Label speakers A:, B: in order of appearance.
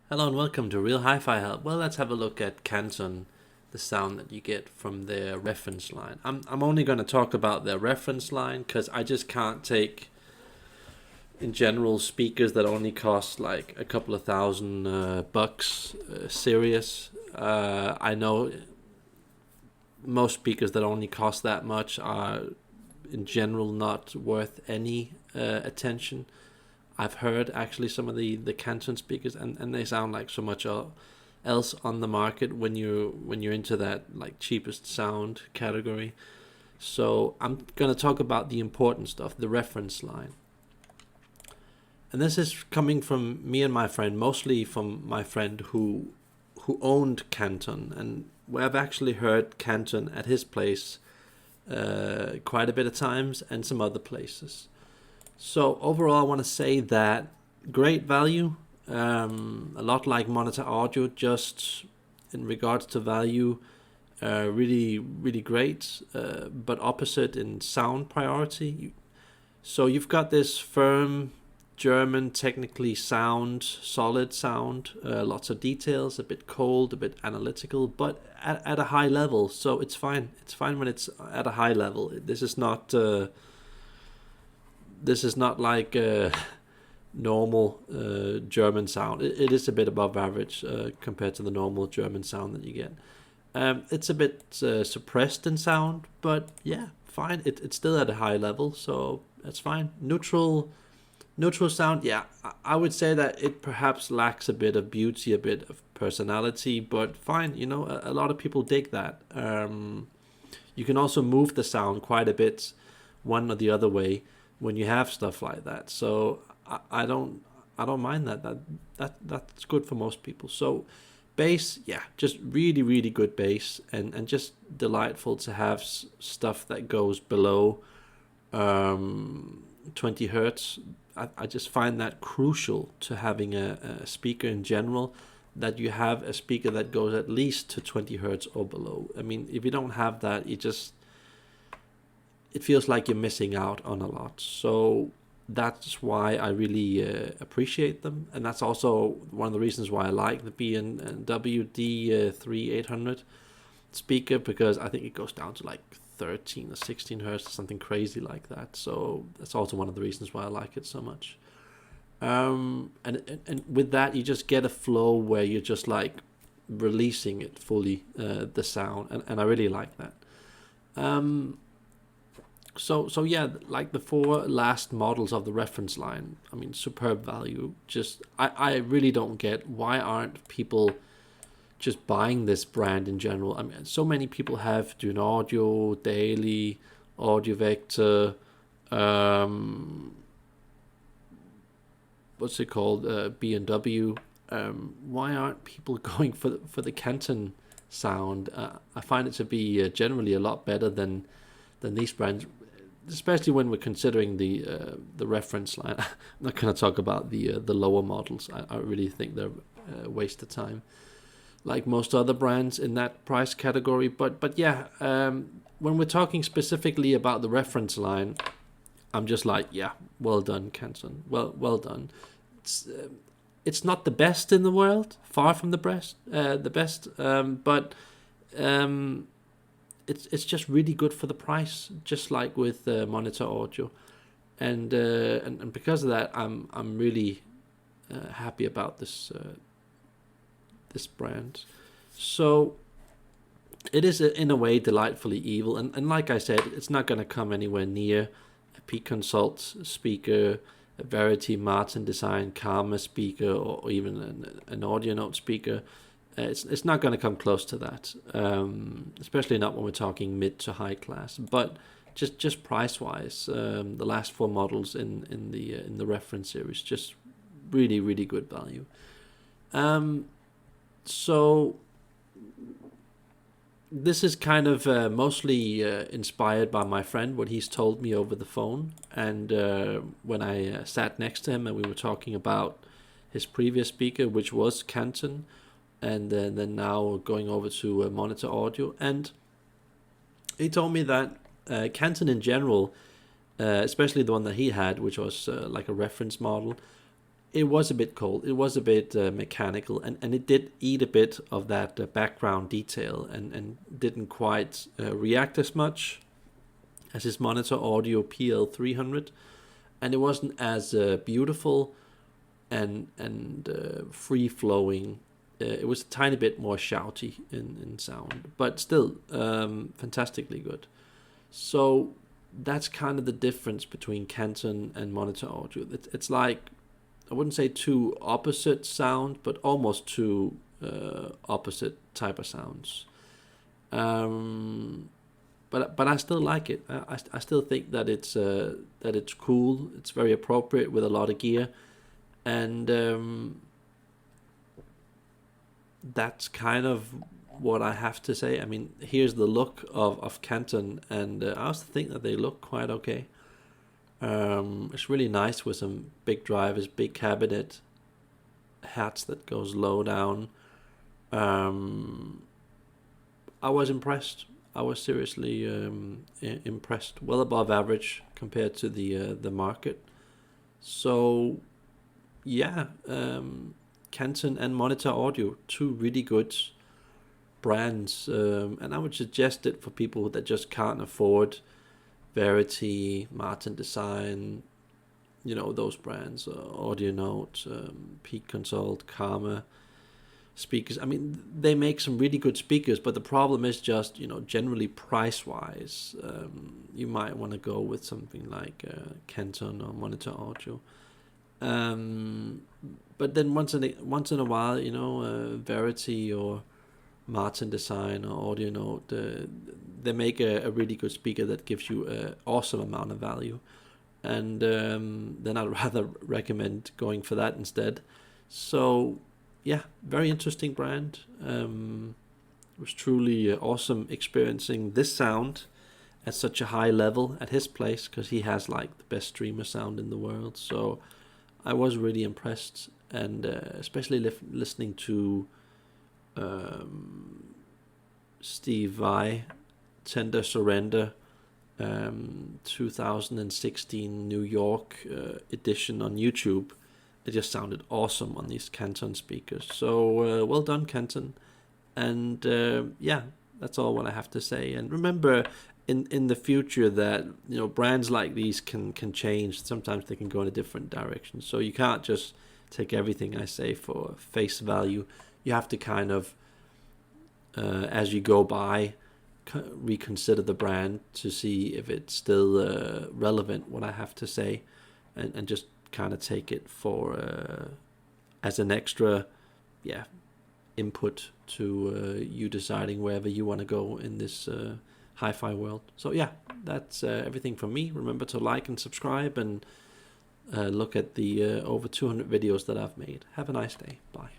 A: Hello and welcome to Real Hi-Fi Help. Well, let's have a look at Canton, the sound that you get from their reference line. I'm only going to talk about their reference line because I just can't take, in general, speakers that only cost like a couple of thousand bucks serious. I know most speakers that only cost that much are, in general, not worth any attention. I've heard actually some of the Canton speakers, and they sound like so much else on the market when you're into that like cheapest sound category. So I'm gonna talk about the important stuff, the reference line, and this is coming from me and my friend, mostly from my friend who owned Canton, and I've actually heard Canton at his place quite a bit of times, and some other places. So overall, I want to say that great value, a lot like Monitor Audio, just in regards to value, really really great, but opposite in sound priority. So you've got this firm German, technically sound, solid sound, lots of details, a bit cold, a bit analytical, but at a high level. So it's fine. It's fine when it's at a high level. This is not like normal German sound. It is a bit above average compared to the normal German sound that you get. It's a bit suppressed in sound, but yeah, fine. It's still at a high level, so that's fine. Neutral sound, yeah. I would say that it perhaps lacks a bit of beauty, a bit of personality, but fine. A lot of people dig that. You can also move the sound quite a bit, one or the other way, when you have stuff like that. So I don't mind that. That's good for most people. So bass, yeah, just really really good bass, and just delightful to have stuff that goes below 20 hertz. I just find that crucial to having a speaker in general, that you have a speaker that goes at least to 20 hertz or below. I mean, if you don't have that, it feels like you're missing out on a lot. So that's why I really appreciate them, and that's also one of the reasons why I like the B&W D3800 speaker, because I think it goes down to like 13 or 16 hertz or something crazy like that. So that's also one of the reasons why I like it so much. And with that, you just get a flow where you're just like releasing it fully, the sound, and I really like that. So yeah, like the four last models of the reference line, I mean, superb value. Just I really don't get why aren't people just buying this brand in general. I mean, so many people have Dune Audio, Daily, Audio Vector, um, what's it called, B&W. Why aren't people going for the Canton sound? I find it to be generally a lot better than these brands, especially when we're considering the reference line. I'm not going to talk about the lower models. I really think they're a waste of time, like most other brands in that price category. But yeah, when we're talking specifically about the reference line, I'm just like, yeah, well done, Canton. Well done. It's uh, it's not the best in the world, far from the best, but um, it's just really good for the price, just like with Monitor Audio, and because of that, I'm really happy about this brand. So it is in a way delightfully evil, and like I said, it's not going to come anywhere near a Peak Consult speaker, a Verity Martin Design Karma speaker, or even an Audio Note speaker. It's not going to come close to that, especially not when we're talking mid to high class. But just price wise, the last four models in the reference series, just really really good value. Um, so this is kind of mostly inspired by my friend, what he's told me over the phone, and when I sat next to him and we were talking about his previous speaker, which was Canton, and then now going over to Monitor Audio, and he told me that Canton in general, especially the one that he had, which was like a reference model, it was a bit cold. It was a bit mechanical, and it did eat a bit of that background detail, and didn't quite react as much as his monitor audio PL300, and it wasn't as beautiful and free flowing. It was a tiny bit more shouty in sound, but still fantastically good. So that's kind of the difference between Canton and monitor audio. It's like, I wouldn't say two opposite sound, but almost two opposite type of sounds. But I still like it. I still think that it's cool. It's very appropriate with a lot of gear, and that's kind of what I have to say. I mean, here's the look of Canton, and I also think that they look quite okay. It's really nice with some big drivers, big cabinet, hats that goes low down. I was impressed. I was seriously impressed. Well above average compared to the market. So yeah, Canton and Monitor Audio, two really good brands, and I would suggest it for people that just can't afford Verity, Martin Design, those brands, Audio Note, Peak Consult, Karma speakers. I mean, they make some really good speakers, but the problem is just, generally price-wise, you might want to go with something like Canton or Monitor Audio. But then once in a while, Verity or Martin Design or Audio Note, they make a really good speaker that gives you an awesome amount of value, and then I'd rather recommend going for that instead. So yeah, very interesting brand. It was truly awesome experiencing this sound at such a high level at his place, because he has like the best streamer sound in the world. So I was really impressed, and especially listening to Steve Vai, Tender Surrender, 2016 New York edition on YouTube. It just sounded awesome on these Canton speakers. So well done, Canton. And yeah, that's all what I have to say. And remember, in the future, that brands like these can change. Sometimes they can go in a different direction. So you can't just take everything I say for face value. You have to kind of, as you go by, reconsider the brand to see if it's still relevant, what I have to say, and just kind of take it for as an extra input to you deciding wherever you want to go in this hi-fi world. So yeah, that's everything from me. Remember to like and subscribe, and look at the over 200 videos that I've made. Have a nice day. Bye.